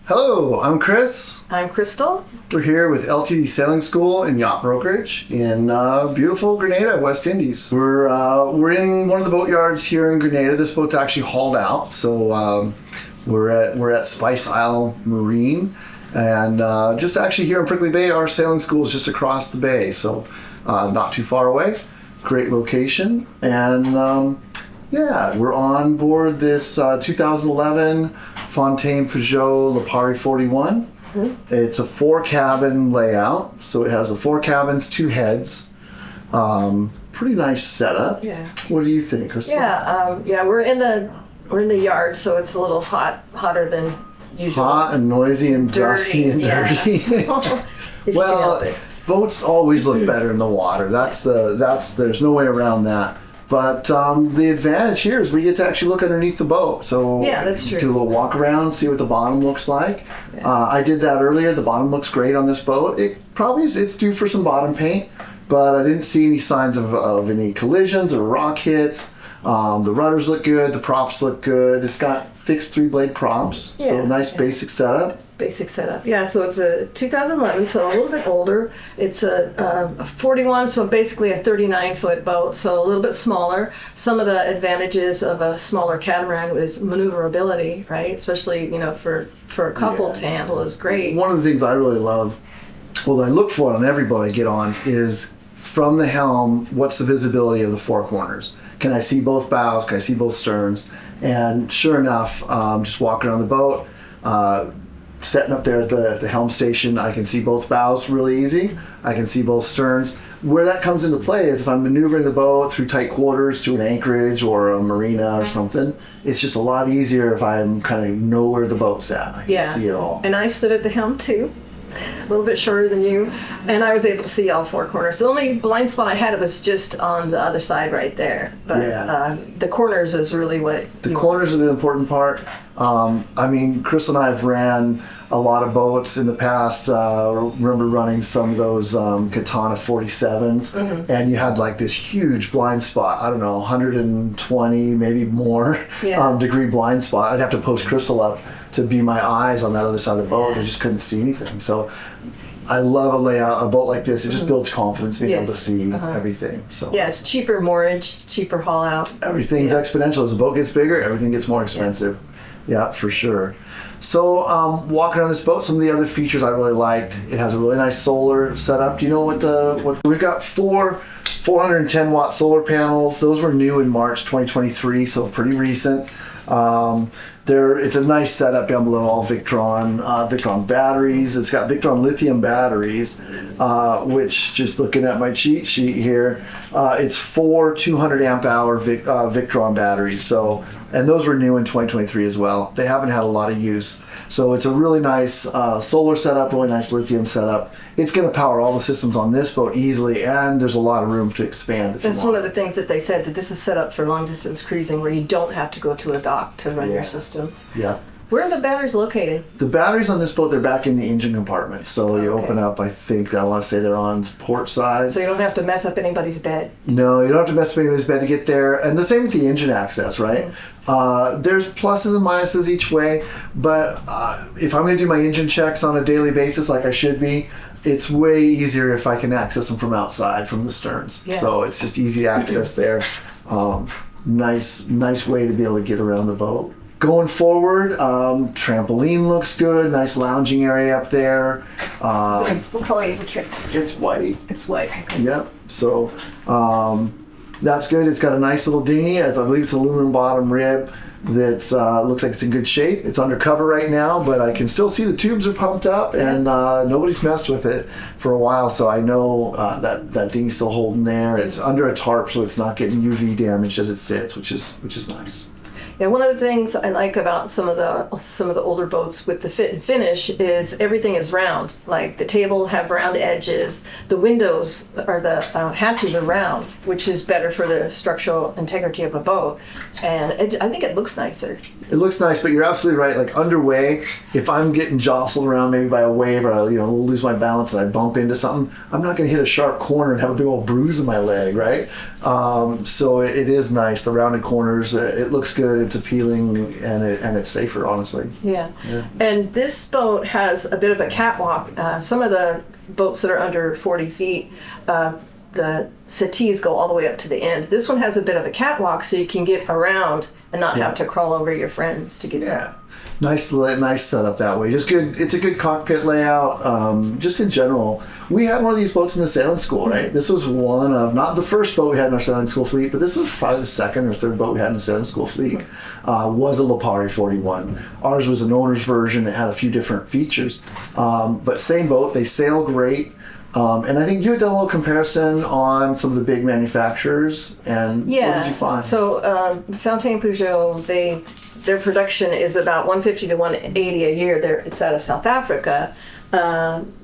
Hello, I'm Chris. I'm Crystal. We're here with LTD Sailing School and Yacht Brokerage in beautiful Grenada, West Indies. We're in one of the boat yards here in Grenada. This boat's actually hauled out, so we're at Spice Isle Marine, and just actually here in Prickly Bay. Our sailing school is just across the bay, so not too far away. Great location, and yeah, we're on board this 2011 Fountaine Pajot Lipari 41. Mm-hmm. It's a 4-cabin layout, so it has the 4 cabins, 2 heads. Pretty nice setup. Yeah. What do you think, Crystal? Yeah, we're in the yard, so it's a little hotter than usual. Hot and noisy and dusty and dirty. So, well, boats always look better in the water. There's no way around that. But the advantage here is we get to actually look underneath the boat. So yeah, that's true. Do a little walk around, see what the bottom looks like. Yeah. I did that earlier. The bottom looks great on this boat. It's due for some bottom paint, but I didn't see any signs of any collisions or rock hits. The rudders look good. The props look good. It's got fixed 3-blade props, so nice basic setup. Yeah, so it's a 2011, so a little bit older. It's a 41, so basically a 39-foot boat, so a little bit smaller. Some of the advantages of a smaller catamaran is maneuverability, right? Especially, for a couple to handle is great. One of the things I really love, I look for on every boat I get on, is from the helm, what's the visibility of the 4 corners? Can I see both bows? Can I see both sterns? And sure enough, just walking around the boat, setting up there at the helm station, I can see both bows really easy. I can see both sterns. Where that comes into play is if I'm maneuvering the boat through tight quarters, through an anchorage or a marina or something, it's just a lot easier if I'm kind of know where the boat's at. I can see it all. And I stood at the helm too, a little bit shorter than you, and I was able to see all 4 corners. The only blind spot I had was just on the other side right there. But the corners is really what... The corners are the important part. Chris and I have ran a lot of boats in the past. Remember running some of those Katana 47s, and you had like this huge blind spot. I don't know, 120, maybe more degree blind spot. I'd have to post Crystal up to be my eyes on that other side of the boat. I just couldn't see anything. So I love a boat like this. It just builds confidence being able to see everything. So it's cheaper moorage, cheaper haul out. Everything's exponential. As the boat gets bigger, everything gets more expensive. Yeah, for sure. So walking around this boat, some of the other features I really liked. It has a really nice solar setup. Do you know what we've got 4 410 watt solar panels. Those were new in March 2023, so pretty recent. It's a nice setup down below, all Victron batteries. It's got Victron lithium batteries, which, just looking at my cheat sheet here, it's 4 200 amp hour Victron batteries. So, and those were new in 2023 as well. They haven't had a lot of use. So it's a really nice solar setup, really nice lithium setup. It's going to power all the systems on this boat easily, and there's a lot of room to expand. That's one of the things that they said, that this is set up for long distance cruising where you don't have to go to a dock to run your systems. Yeah. Where are the batteries located? The batteries on this boat, they're back in the engine compartment. So you open up, I want to say they're on port side. So you don't have to mess up anybody's bed. No, you don't have to mess up anybody's bed to get there. And the same with the engine access, right? There's pluses and minuses each way. But if I'm going to do my engine checks on a daily basis like I should be, it's way easier if I can access them from outside, from the sterns. Yeah. So it's just easy access there. Nice way to be able to get around the boat. Going forward, trampoline looks good. Nice lounging area up there. What color is the trampoline? It's white. It's white. Okay. Yep. So that's good. It's got a nice little dinghy. I believe it's an aluminum bottom rib. That looks like it's in good shape. It's undercover right now, but I can still see the tubes are pumped up, and nobody's messed with it for a while. So I know that dinghy's still holding there. It's under a tarp, so it's not getting UV damaged as it sits, which is nice. Yeah, one of the things I like about some of the older boats with the fit and finish is everything is round. Like the table have round edges, the windows or the hatches are round, which is better for the structural integrity of a boat. And I think it looks nicer. It looks nice, but you're absolutely right. Like underway, if I'm getting jostled around maybe by a wave or I lose my balance and I bump into something, I'm not going to hit a sharp corner and have a big old bruise in my leg, right? So it is nice. The rounded corners, it looks good. it's appealing and it's safer, honestly. Yeah. And this boat has a bit of a catwalk. Some of the boats that are under 40 feet, the settees go all the way up to the end. This one has a bit of a catwalk, so you can get around and not have to crawl over your friends to get Yeah. Nice setup that way. Just good. It's a good cockpit layout. Just in general, we had one of these boats in the sailing school, right? This was one of, not the first boat we had in our sailing school fleet, but this was probably the second or third boat we had in the sailing school fleet. Was a Lipari 41. Ours was an owner's version. It had a few different features, but same boat. They sail great. And I think you had done a little comparison on some of the big manufacturers, and what did you find? So Fountaine Pajot, their production is about 150 to 180 a year. It's out of South Africa.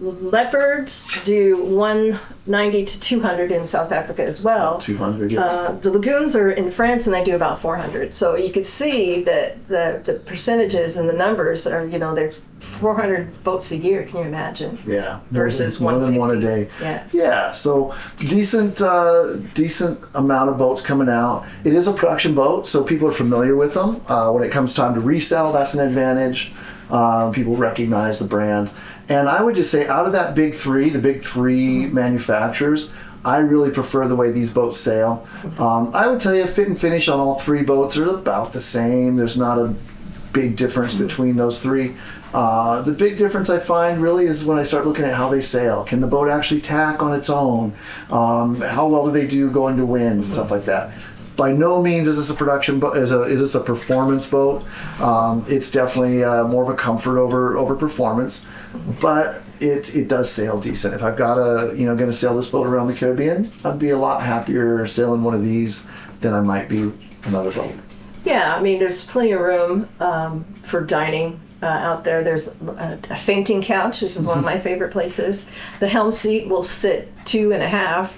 Leopards do 190 to 200 in South Africa as well. 200, yeah. The Lagoons are in France, and they do about 400. So you could see that the percentages and the numbers are, they're 400 boats a year. Can you imagine? Yeah. Versus more than one a day. Yeah. Yeah. So decent amount of boats coming out. It is a production boat, so people are familiar with them. When it comes time to resell, that's an advantage. People recognize the brand. And I would just say, out of that the big three manufacturers, I really prefer the way these boats sail. I would tell you, fit and finish on all three boats are about the same. There's not a big difference between those three. The big difference I find really is when I start looking at how they sail. Can the boat actually tack on its own? How well do they do going to wind and stuff like that? By no means is this a production boat. Is this a performance boat? It's definitely more of a comfort over performance, but it does sail decent. If I've got going to sail this boat around the Caribbean, I'd be a lot happier sailing one of these than I might be another boat. Yeah, I mean, there's plenty of room for dining out there. There's a fainting couch, which is one of my favorite places. The helm seat will sit 2.5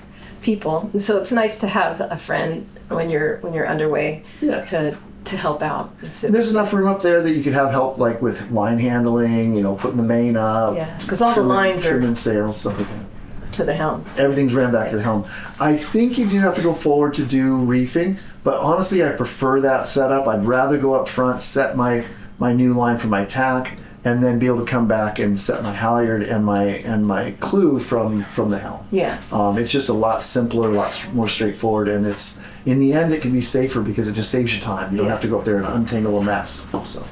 people, and so it's nice to have a friend when you're underway to help out. There's enough room up there that you could have help, like with line handling, putting the main up. Yeah, because all the lines are trimming sails, stuff like that. To the helm. Everything's ran back to the helm. I think you do have to go forward to do reefing, but honestly, I prefer that setup. I'd rather go up front, set my new line for my tack, and then be able to come back and set my halyard and my clew from the helm. Yeah. It's just a lot simpler, a lot more straightforward, and it's in the end it can be safer because it just saves you time. You don't have to go up there and untangle a mess. So,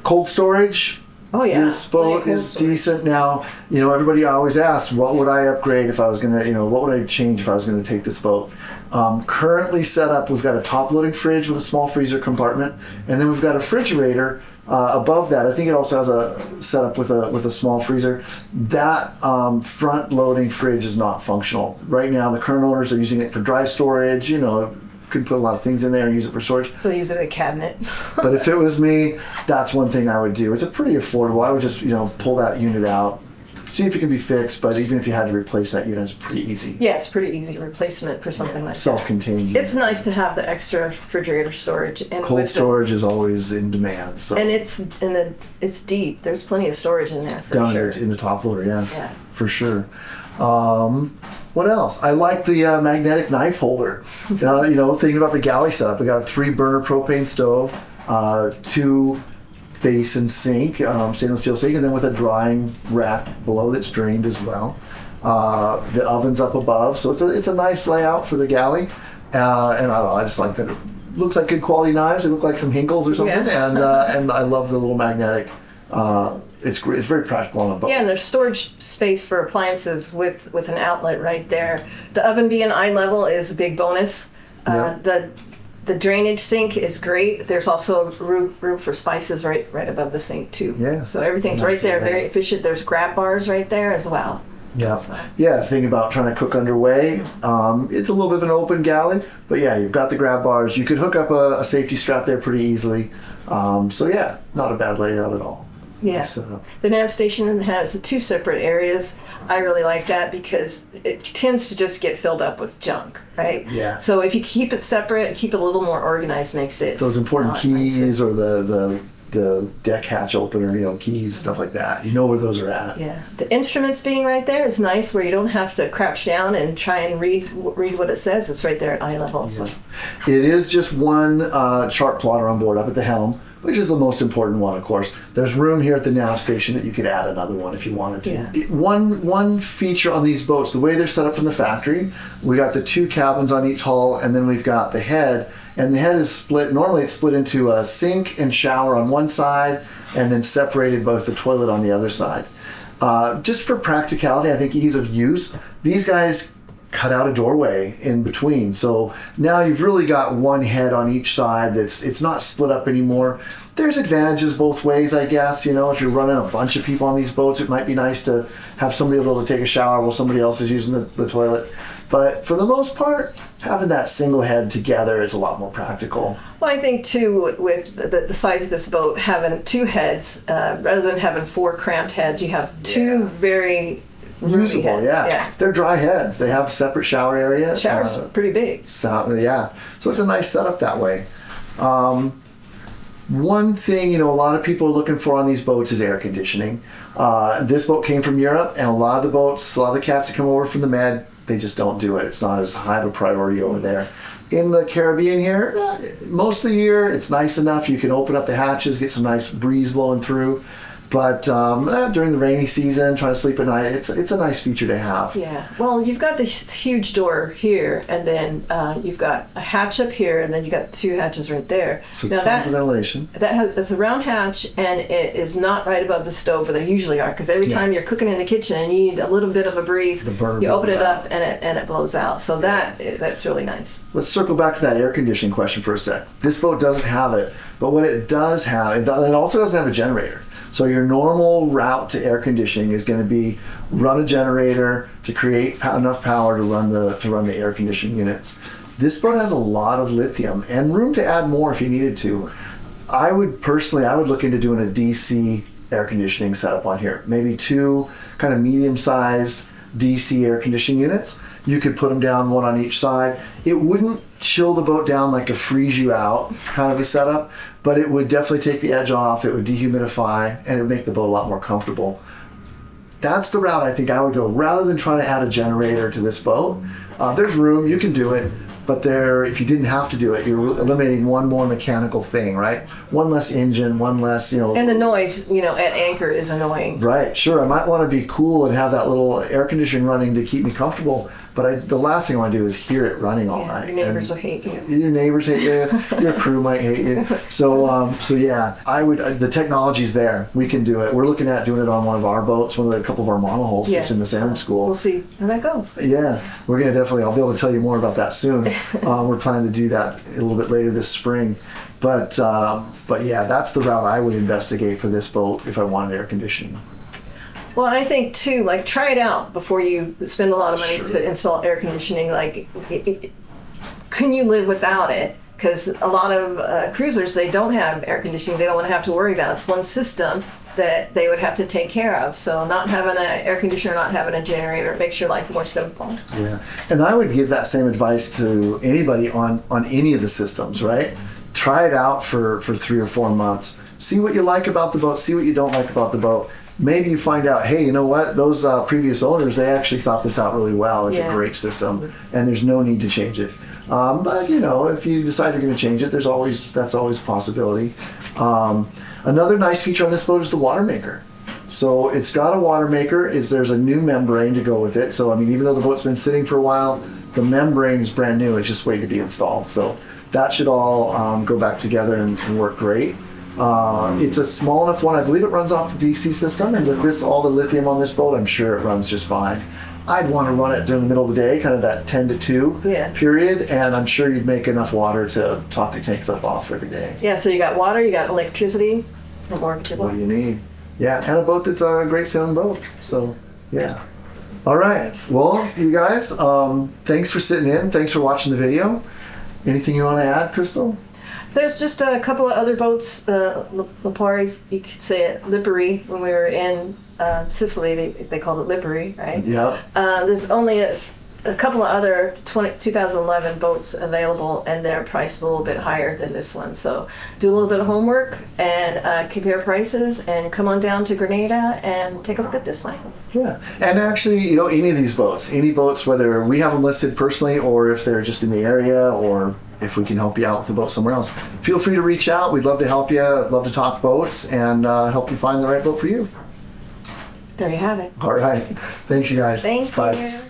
cold storage. Oh yeah. This boat is decent. Now, everybody always asks, what would I upgrade if I was gonna, what would I change if I was gonna take this boat? Currently set up, we've got a top-loading fridge with a small freezer compartment, and then we've got a refrigerator above that. I think it also has a setup with a small freezer. That front-loading fridge is not functional right now. The current owners are using it for dry storage. Could put a lot of things in there and use it for storage. So use it as a cabinet. But if it was me, that's one thing I would do. It's a pretty affordable. I would just pull that unit out, see if it can be fixed. But even if you had to replace that unit, it's pretty easy. Yeah, it's pretty easy replacement for something like that. Self-contained. It's nice to have the extra refrigerator storage. And cold storage is always in demand. So. And it's deep. There's plenty of storage in there. Down sure. in the top loader, yeah, for sure. What else? I like the magnetic knife holder. Thinking about the Galley setup, we got a 3-burner propane stove, 2 basin sink, stainless steel sink, and then with a drying rack below that's drained as well. The oven's up above, so it's a nice layout for the Galley. And I don't know, I just like that it looks like good quality knives. They look like some Hinkles or something, and I love the little magnetic. It's great. It's very practical on a boat. Yeah, and there's storage space for appliances with an outlet right there. The oven being eye level is a big bonus. The drainage sink is great. There's also room for spices right above the sink too. Yeah. So everything's right there, very efficient. There's grab bars right there as well. Yeah. Yeah, thinking about trying to cook underway. It's a little bit of an open galley, but yeah, you've got the grab bars. You could hook up a safety strap there pretty easily. So yeah, not a bad layout at all. Yeah. The nav station has 2 separate areas. I really like that because it tends to just get filled up with junk, right? Yeah. So if you keep it separate, keep it a little more organized, makes it those important keys nicer. or the the deck hatch opener, keys, stuff like that. You know where those are at. Yeah, the instruments being right there is nice, where you don't have to crouch down and try and read what it says. It's right there at eye level. So. It is just one chart plotter on board up at the helm, which is the most important one, of course. There's room here at the nav station that you could add another one if you wanted to. Yeah. One feature on these boats, the way they're set up from the factory, we got the 2 cabins on each hull, and then we've got the head. And the head is split, normally it's split into a sink and shower on one side, and then separated both the toilet on the other side. Just for practicality, I think ease of use, these guys cut out a doorway in between. So now you've really got one head on each side. It's not split up anymore. There's advantages both ways, I guess. If you're running a bunch of people on these boats, it might be nice to have somebody able to take a shower while somebody else is using the toilet. But for the most part, having that single head together is a lot more practical. Well, I think too, with the size of this boat, having 2 heads rather than having 4 cramped heads, you have 2 very usable heads. Yeah. They're dry heads. They have a separate shower area. The shower's pretty big. So it's a nice setup that way. One thing a lot of people are looking for on these boats is air conditioning. This boat came from Europe, and a lot of the cats that come over from the Med, they just don't do it. It's not as high of a priority over there. In the Caribbean here, most of the year it's nice enough. You can open up the hatches, get some nice breeze blowing through. But during the rainy season, trying to sleep at night, it's a nice feature to have. Yeah. Well, you've got this huge door here, and then you've got a hatch up here, and then you've got 2 hatches right there. So tons of ventilation. That's a round hatch, and it is not right above the stove where they usually are, because every time you're cooking in the kitchen and you need a little bit of a breeze, you open it up and it blows out. So that's really nice. Let's circle back to that air conditioning question for a sec. This boat doesn't have it, but what it does have, it also doesn't have a generator. So your normal route to air conditioning is going to be run a generator to create enough power to run the air conditioning units. This boat has a lot of lithium and room to add more if you needed to. I would look into doing a DC air conditioning setup on here. Maybe 2 kind of medium-sized DC air conditioning units. You could put them down one on each side. It wouldn't chill the boat down like a freeze you out kind of a setup, but it would definitely take the edge off. It would dehumidify, and it would make the boat a lot more comfortable. That's the route I think I would go, rather than trying to add a generator to this boat. There's room, you can do it, but if you didn't have to do it, you're eliminating one more mechanical thing, right? One less engine, one less, And the noise, at anchor is annoying. Right, sure. I might want to be cool and have that little air conditioning running to keep me comfortable, but the last thing I want to do is hear it running all night. Your neighbors will hate you. Your neighbors hate you. Your crew might hate you. So yeah, the technology's there. We can do it. We're looking at doing it on one of our boats, a couple of our monohulls that's in the sailing school. We'll see how that goes. Yeah, we're gonna I'll be able to tell you more about that soon. We're planning to do that a little bit later this spring. But yeah, that's the route I would investigate for this boat if I wanted air conditioning. Well, and I think too, try it out before you spend a lot of money to install air conditioning. Can you live without it? Because a lot of cruisers, they don't have air conditioning. They don't want to have to worry about it. It's one system that they would have to take care of. So not having an air conditioner, not having a generator, makes your life more simple. Yeah, and I would give that same advice to anybody on any of the systems, right? Try it out for 3 or 4 months. See what you like about the boat. See what you don't like about the boat. Maybe you find out, hey, you know what? Those previous owners, they actually thought this out really well. It's a great system, and there's no need to change it. But if you decide you're going to change it, that's always a possibility. Another nice feature on this boat is the water maker. So it's got a water maker. There's a new membrane to go with it. So even though the boat's been sitting for a while, the membrane is brand new. It's just waiting to be installed. So that should all go back together and work great. It's a small enough one. I believe it runs off the DC system, and with all the lithium on this boat, I'm sure it runs just fine. I'd want to run it during the middle of the day, kind of that 10 to 2 period, and I'm sure you'd make enough water to top your tanks up off every day. Yeah, so you got water, you got electricity. What do you need? Yeah, and a boat that's a great sailing boat. So, yeah. All right. Well, you guys, thanks for sitting in. Thanks for watching the video. Anything you want to add, Crystal? There's just a couple of other boats, Liparis, you could say it, Lipari, when we were in Sicily, they called it Lipari, right? Yeah. There's only a couple of other 2011 boats available, and they're priced a little bit higher than this one. So do a little bit of homework and compare prices, and come on down to Grenada and take a look at this one. Yeah, and actually, you know, any of these boats, any boats, whether we have them listed personally or if they're just in the area, or if we can help you out with a boat somewhere else, feel free to reach out. We'd love to help you, love to talk boats, and help you find the right boat for you. There you have it. All right. Thanks, you guys. Thank Bye. you.